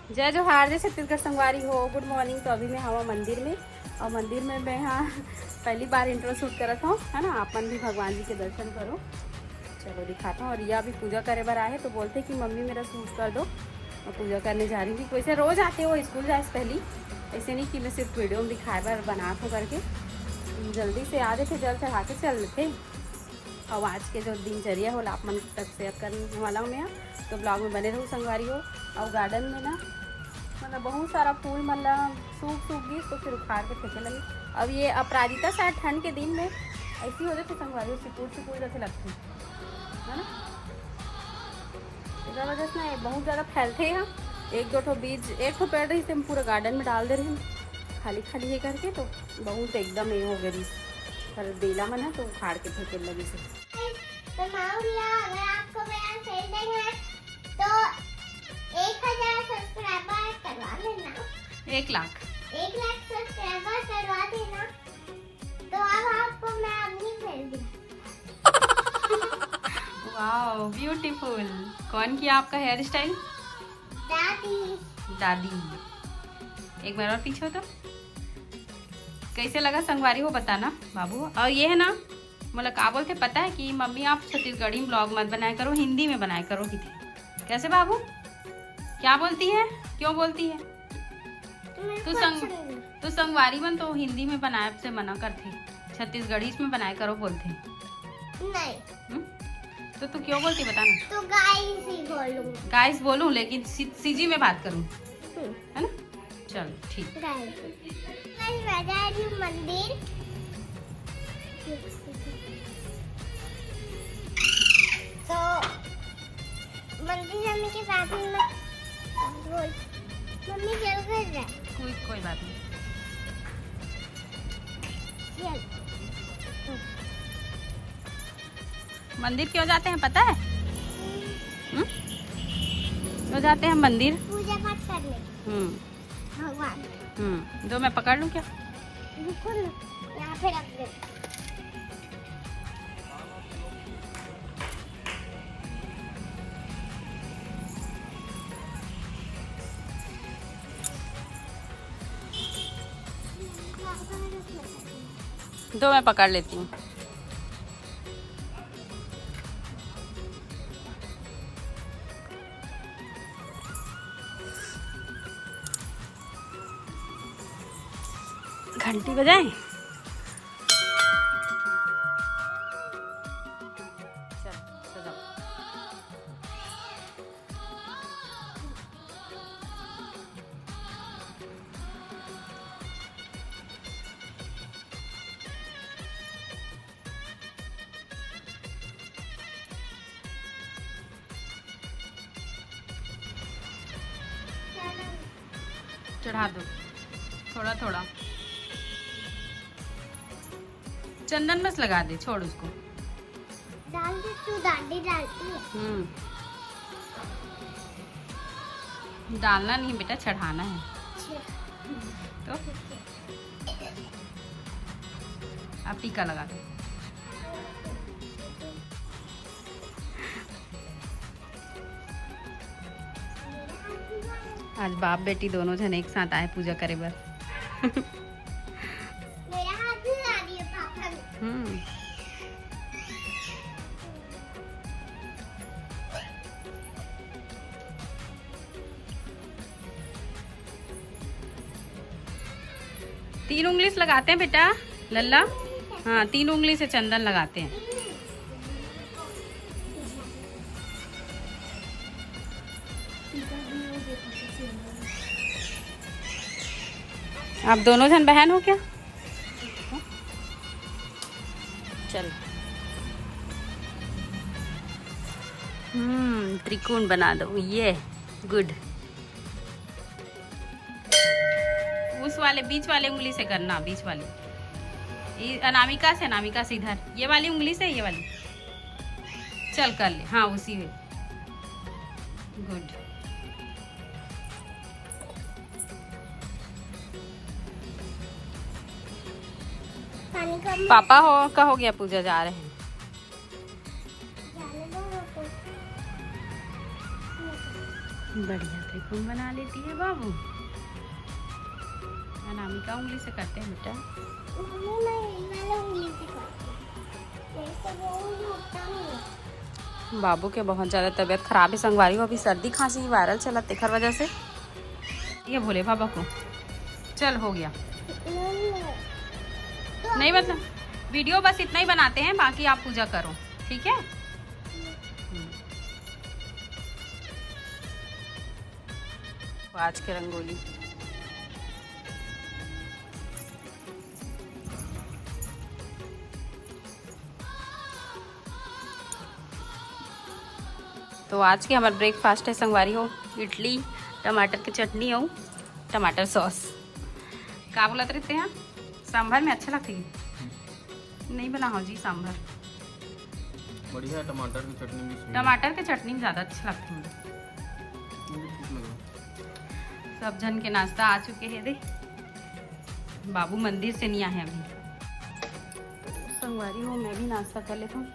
जय जोहार, जय छत्तीसगढ़ संगवारी हो। Good morning. तो अभी मैं हवा मंदिर में, और मंदिर में मैं यहाँ पहली बार इंट्रो शूट करत हूँ, है ना। अपन भी भगवान जी के दर्शन करो। चलो दिखाता हूँ। और रिया भी पूजा करे बार आए तो बोलते कि मम्मी मेरा शूट कर दो। मैं पूजा करने जा रही थी। वैसे रोज़ आते हो स्कूल जाए से पहले, ऐसे नहीं कि मैं सिर्फ वीडियो में दिखाए बार बना हो करके। जल्दी से आ जाते, जल चढ़ा के चल लेते। और आज के जो दिनचर्या हो आप मन तक शेयर करने वाला हूँ मैं, तो ब्लॉग में बने रहूँ संगवारी हो। और गार्डन में ना मतलब बहुत सारा फूल मतलब सूख गई, तो फिर उखाड़ के फेंके लगी। अब ये अपराजिता शायद ठंड के दिन में ऐसी हो जाती संगवारी हो, सिकुड़ जैसे लगती है ना। इस वजह से ना बहुत ज़्यादा फैलते हैं। एक दो ठो बीज, एक ठो पेड़ रही से हम पूरा गार्डन में डाल दे रहे हैं खाली ये करके, तो बहुत एकदम ये हो गई पर बेला मन है तो उखाड़ के फेंके लगी से। तो अगर आपको मेरा सेटिंग है तो 1000 सब्सक्राइबर करवा देना। 1 लाख सब्सक्राइबर करवा देना, तो अब आपको मैं अपनी फ्रेंड दूँ। Wow beautiful. कौन किया आपका हेयर स्टाइल? दादी। एक बार और पीछे हो तो कैसे लगा संगवारी हो बताना बाबू। और ये है ना मतलब क्या बोलते पता है कि मम्मी आप छत्तीसगढ़ी ब्लॉग मत बनाया करो, हिंदी में बनाया करो। कितने कैसे बाबू क्या बोलती है, क्यों बोलती है? तू संगवारी बन तो हिंदी में बनाए से मना करती, छत्तीसगढ़ी में बनाया करो बोलते नहीं। तो तू क्यों बोलती बताना। तो गाइस ही बोलूं। गाइस बोलूं लेकिन सीजी में बात करूं, है ना। चल ठीक। मंदिर तो मंदिर जाने के बाद बोल मम्मी चल कर जाए। कोई बात नहीं। मंदिर क्यों जाते हैं पता है? क्यों जाते हैं मंदिर? पूजा पाठ करने। भगवान। दो मैं पकड़ लूं क्या? रुको ना, यहाँ पे रख दे। दो मैं पकड़ लेती हूँ। घंटी बजाएं? चल सजाओ। चढ़ा दो थोड़ा थोड़ा। चंदन बस लगा दे, छोड़ उसको। डाल दे, तू दादी डालती है। डालना नहीं बेटा, चढ़ाना है। तो आप टीका लगा दो। आज बाप बेटी दोनों जन एक साथ आए पूजा करे बर। मेरा हाथ भी ला दिया पापा ने। 3 उंगली से लगाते हैं बेटा लल्ला। हाँ 3 उंगली से चंदन लगाते हैं। आप दोनों जन बहन हो क्या? चल त्रिकोण बना दो। ये गुड। उस वाले बीच वाले उंगली से करना, बीच वाली अनामिका से इधर, ये वाली उंगली से, ये वाली। चल कर ले। हाँ उसी में। गुड। पापा का हो गया, पूजा जा रहे हैं। बढ़िया त्रिकोण बना लेती है बाबू। अनामिका उंगली से करते हैं बेटा। मैंने उंगली से करती हूँ। जैसे वो उंगली उठता नहीं है। बाबू के बहुत ज़्यादा तबीयत खराब है संगवारी हो, अभी सर्दी खांसी वायरल चला तेखर वजह से। ये भोले बाबा को चल हो गया। नहीं मतलब वीडियो बस इतना ही बनाते हैं, बाकी आप पूजा करो, ठीक है। आज के रंगोली तो आज के हमारा ब्रेकफास्ट है संगवारी हो, इडली, टमाटर की चटनी हो, टमाटर सॉस। क्या बोलते रहते हैं सांभर में अच्छा लगती है? नहीं बना हो जी सांभर, बढ़िया। टमाटर की चटनी भी टमाटर की चटनी में ज़्यादा अच्छा लगती है। मुझे ठीक लगा। सब जन के नाश्ता आ चुके हैं। दे बाबू मंदिर से नहीं आए अभी। संगवारी हो मैं भी नाश्ता कर लेता हूँ।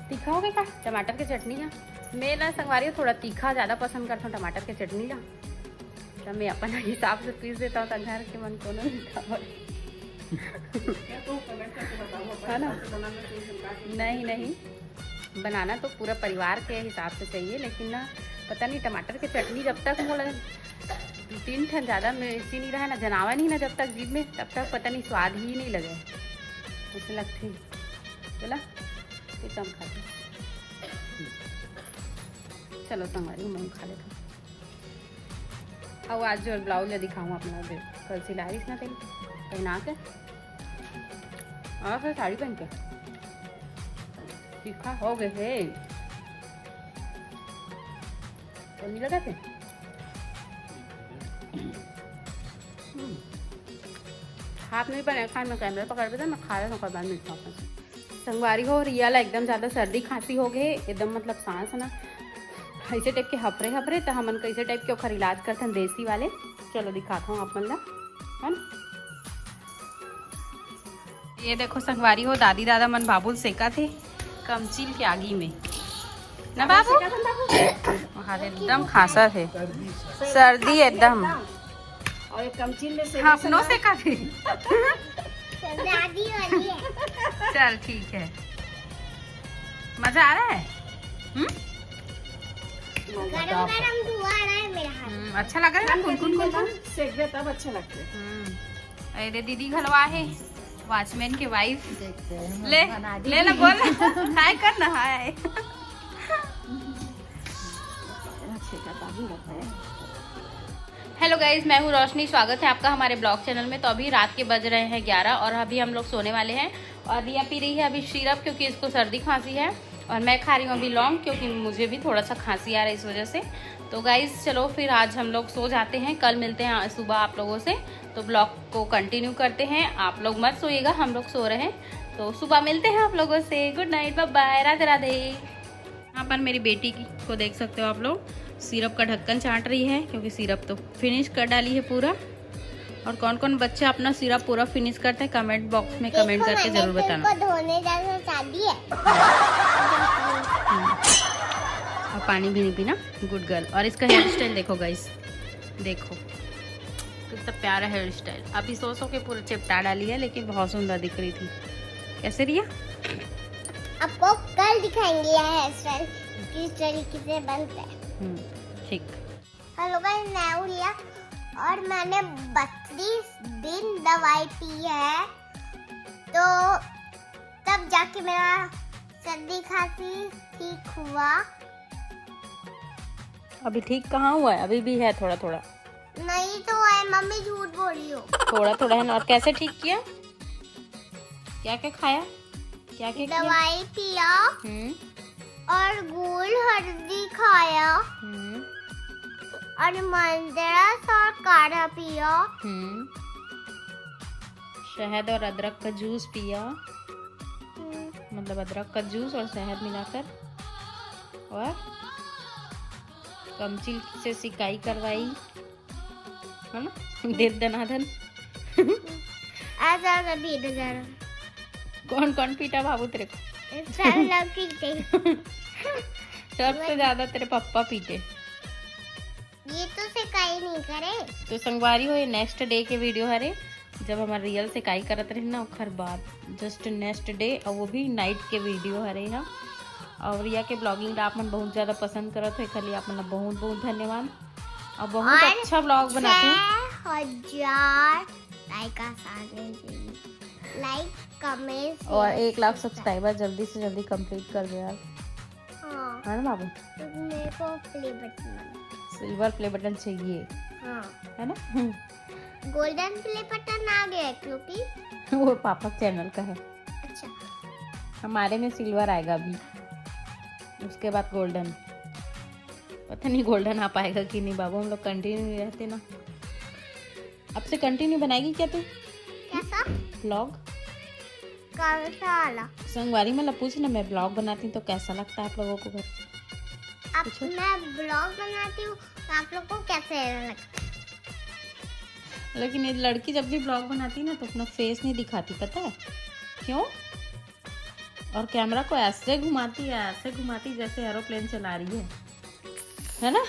तीखा हो गया क्या टमाटर की चटनी का? मैं ना संगवारी हो थोड़ा तीखा ज़्यादा पसंद करता हूँ टमाटर की चटनी का, तो मैं अपना हिसाब से पीस देता हूँ, तो घर के मन को ना है ना। नहीं नहीं बनाना तो पूरा परिवार के हिसाब से चाहिए, लेकिन ना पता नहीं टमाटर की चटनी जब तक मोला 2-3 ठन ज़्यादा मिर्ची नहीं रहा ना, जनावा नहीं ना जब तक जीभ में, तब तक पता नहीं स्वाद ही नहीं लगे ऐसे लगती। बोला ये कम खाते। चलो संगवारी मैं खा लेता हूँ। अब आज जो ब्लाउज दिखाऊँ अपना, कल सिला रही ना तेरी पहना के और फिर साड़ी पहन के तीखा हो गए थे तो नहीं लगा थे। हाथ नहीं बने खाए, मैं कैमरा पकड़ पे था, मैं खा रहा था बाद में खाऊँ। संगवारी हो रियाला एकदम ज़्यादा सर्दी खांसी हो गए एकदम, मतलब सांस ना ऐसे टाइप के हफरे तो हमन कैसे टाइप के ओखर इलाज करते हैं देसी वाले। चलो दिखाता हूँ अपन ला, है ना। ये देखो संगवारी हो दादी दादा मन बाबुल सेका थे कमचील के आगी में ना बाबू। हाँ एकदम खांसा थे, सर्दी एकदम, और एक कमचील में से हाँ अपनों सेका थे। दादी वाली है। चल ठीक है, मजा आ रहा है। गरम गरम धुआं आ रहा है मेरा हाथ। अच्छा लग रहा है ना, कुन सेक दे तब अच्छे लगते हैं। अरे दीदी घलवा है वॉचमैन की वाइफ। देखते हैं ले ले ना बोल हाय कर ना हाय। हेलो गाइज, मैं हूँ रोशनी, स्वागत है आपका हमारे ब्लॉग चैनल में। तो अभी रात के बज रहे हैं 11 और अभी हम लोग सोने वाले हैं। और रिया पी रही है अभी सिरप क्योंकि इसको सर्दी खांसी है, और मैं खा रही हूँ अभी लौंग क्योंकि मुझे भी थोड़ा सा खांसी आ रहा है इस वजह से। तो गाइज चलो फिर आज हम लोग सो जाते हैं, कल मिलते हैं सुबह आप लोगों से। तो ब्लॉग को कंटिन्यू करते हैं, आप लोग मत सोइएगा, हम लोग सो रहे हैं। तो सुबह मिलते हैं आप लोगों से। Good night, bye bye, Radhe Radhe. यहाँ पर मेरी बेटी को देख सकते हो आप लोग, सिरप का ढक्कन चाट रही है क्योंकि सिरप तो फिनिश कर डाली है पूरा। और कौन कौन बच्चा अपना सिरप पूरा फिनिश करते हैं कमेंट बॉक्स में कमेंट करके जरूर बताना। धोने जाना चाहती है। और पानी भी नहीं पीना, गुड गर्ल। और इसका हेयर स्टाइल देखो गाइस, देखो कितना प्यारा हेयर स्टाइल। अभी सो के पूरा चिपटा डाली है, लेकिन बहुत सुंदर दिख रही थी। कैसे रिया? आपको कल दिखाएंगे यह हेयर स्टाइल किस तरीके से बनता है। ठीक। हेलो गाइस, मैं हूँ रिया और मैंने 32 दिन दवाई पी है, तो तब जाके मेरा सर्दी खांसी ठीक हुआ। अभी ठीक कहाँ हुआ है? अभी भी है थोड़ा थोड़ा। नहीं तो है, मम्मी झूठ बोल रही हो। थोड़ा थोड़ा है ना। और कैसे ठीक किया? क्या क्या खाया? क्या क्या किया? दवाई पिया और गोल हल्दी खाया और मंदरस और काढ़ा पिया। शहद और अदरक का जूस पिया, मतलब अदरक का जूस और शहद मिलाकर। और कमचिल से सिकाई करवाई है ना, देर दनादन। ऐसा कभी इधर कौन कौन पीटा बाबू तेरे को? सब लोग पीते। सबसे ज्यादा तेरे पापा पीटे। सब्सक्राइब नहीं करे तो संगवारी हो ये नेक्स्ट डे के वीडियो हरे जब हमारे रियल से काई करत रहे ना ओखर बाद जस्ट नेक्स्ट डे और वो भी नाइट के वीडियो हरे हा और रिया के ब्लॉगिंग आप मन बहुत ज़्यादा पसंद करत है खाली आप मन बहुत बहुत धन्यवाद और बहुत और अच्छा ब्लॉग बनाते हैं 6,000 लाइक कमेंट और 1 लाख सब्सक्राइबर जल्दी से जल्दी कंप्लीट कर दे यार हाँ है ना बाबू मेरे को play button silver play button चाहिए हाँ है ना गोल्डन प्ले बटन आ गया है क्योंकि वो पापा चैनल का है अच्छा हमारे में सिल्वर आएगा अभी उसके बाद गोल्डन पता नहीं गोल्डन आ पाएगा कि नहीं बाबू हम लोग कंटिन्यू रहते ना अब से कंटिन्यू बनाएगी क्या तू कैसा ब्लॉग कौन सा वाला संगवारी मतलब पूछ ना मैं ब्लॉग बनाती हूँ तो कैसा लगता है आप लोगों को घर अब मैं ब्लॉग बनाती हूँ तो आप लोग को कैसे लगता है लेकिन ये लड़की जब भी ब्लॉग बनाती है ना तो अपना फेस नहीं दिखाती पता है क्यों और कैमरा को ऐसे घुमाती जैसे एरोप्लेन चला रही है ना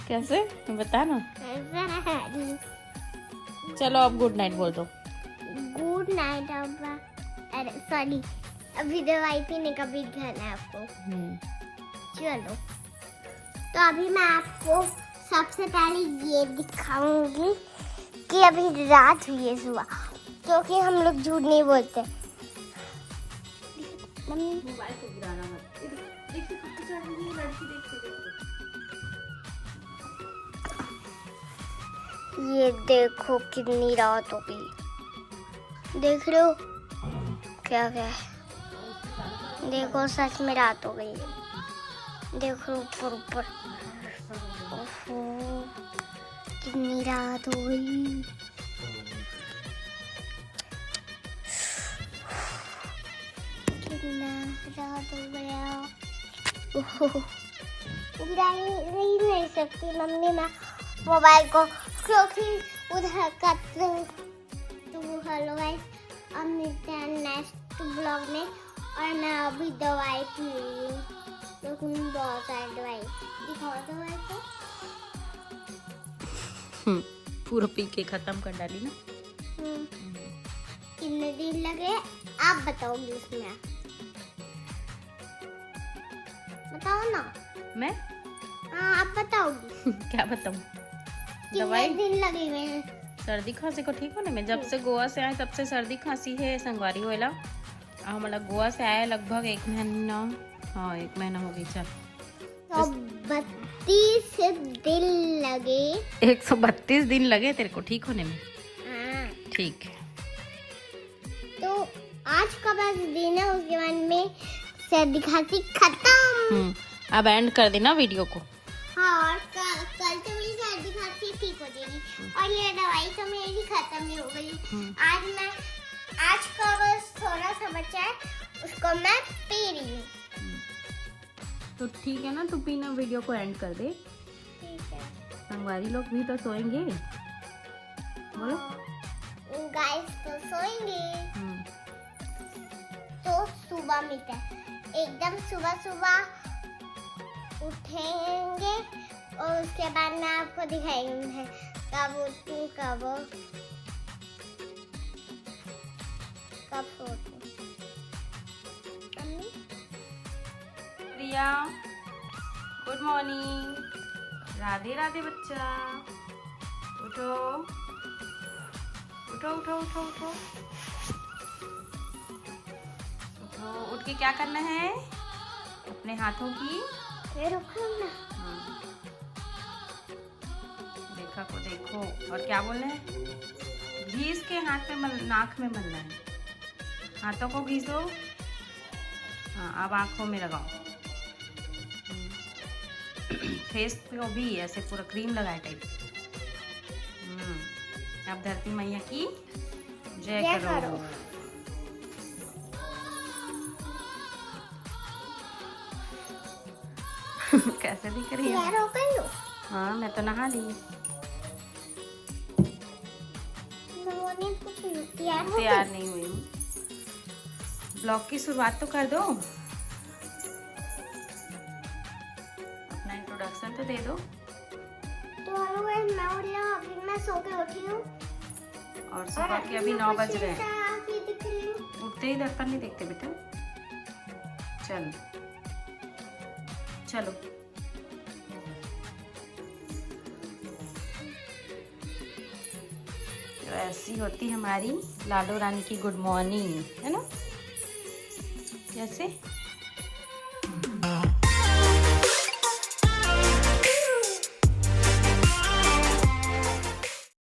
कैसे बता ना चलो अब गुड नाइट बोल दो गुड नाइट अब्बा अरे सॉरी अभी दवाई पीने का भी ध्यान है आपको चलो तो अभी मैं आपको सबसे पहले ये दिखाऊंगी कि अभी रात हुई है सुबह क्योंकि हम लोग झूठ नहीं बोलते मम्मी मोबाइल को गिराना मत ये देखो कितनी रात हो गई देख रहे हो क्या क्या है देखो सच में रात हो गई देखो ऊपर ऊपर ओहो कितनी रात हो गई कितना रात हो गया ओहो गिरा ही नहीं सकती मम्मी मैं मोबाइल को क्योंकि उधर का तो हेलो गाइस अब मिलते हैं नेक्स्ट ब्लॉग में और मैं अभी दवाई पी रही हूँ क्योंकि बहुत सारी दवाई दिखाओ दवाई को पूरा पी के खत्म कर डाली ना कितने दिन लगे आप बताओगे उसमें बताओ ना मैं हाँ आप बताओगी क्या बताऊँ कितने दवाई दिन लगेंगे सर्दी खांसी को ठीक होने में जब से गोवा से आए तब से सर्दी खांसी है संगवारी होएला हमारा गोवा से आए लगभग 1 महीना हाँ 1 महीना हो गई चल 132 दिन लगे 132 दिन लगे तेरे को ठीक होने में हाँ ठीक तो आज का बस दिन है उसके बाद में सर्दी खांसी खत्म अब एंड कर देना वीडियो को हाँ और कल तो मेरी सर्दी खांसी ठीक हो जाएगी और ये दवाई तो मेरी खत्म नहीं हो गई आज का बस थोड़ा सा बचा है उसको मैं पी रही हूँ तो ठीक है ना तू पीना वीडियो को एंड कर दे ठीक है संगवारी लोग भी तो सोएंगे बोलो गाइस तो सोएंगे तो सुबह मिलते हैं एकदम सुबह सुबह उठेंगे और उसके बाद मैं आपको दिखाएंगे कब उठूं कब सोचूं प्रिया गुड मॉर्निंग राधे राधे बच्चा उठो उठो उठो उठो उठो उठो उठ के क्या करना है अपने हाथों की रुको ना देखा को देखो और क्या बोलना है घीस के हाथ में नाक में मलना है हाथों को घीसो हाँ अब आँखों में लगाओ फेस पे भी ऐसे पूरा क्रीम लगाए टाइप अब धरती मैया की जय करो कैसे दिख रही है तैयार हो गई हो हाँ मैं तो नहा ली मैंने कुछ तैयार हो तैयार नहीं हुई ब्लॉग की शुरुआत तो कर दो अपना इंट्रोडक्शन तो दे दो मैं सो के उठी हूँ और सुबह के अभी 9 बज रहे हैं। आँखें दिख रही हूँ। उठते ही दर्पण नहीं देखते बेटा। चलो चलो। तो ऐसी होती हमारी लाडो रानी की गुड मॉर्निंग, है ना? कैसे